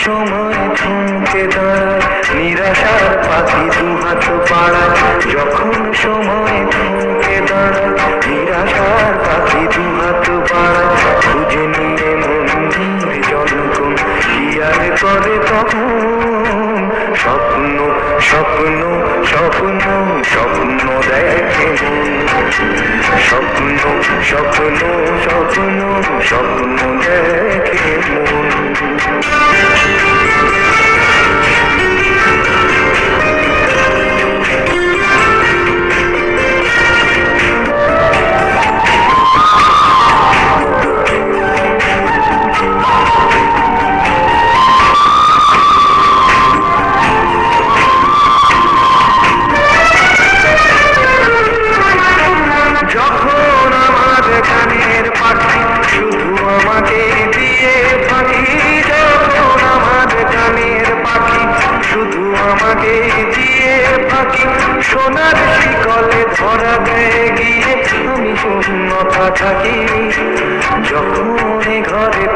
সময় থমকে দাঁড়ায় নিরাশার পাখি দুহাত বাড়ায়, যখন সময় থমকে দাঁড়ায় নিরাশার পাখি দুহাত বাড়ায়, খুঁজে নিয়ে মন্দির জনগণ কি আর করে তখন স্বপ্ন স্বপ্ন স্বপ্ন স্বপ্ন দেখে স্বপ্ন স্বপ্ন স্বপ্ন স্বপ্ন দেখে মন। আমাকে দিয়ে পাখি সোনার শিকলে ধরা দেয় গিয়ে আমি শূন্যতা থাকি, যখন ঘরে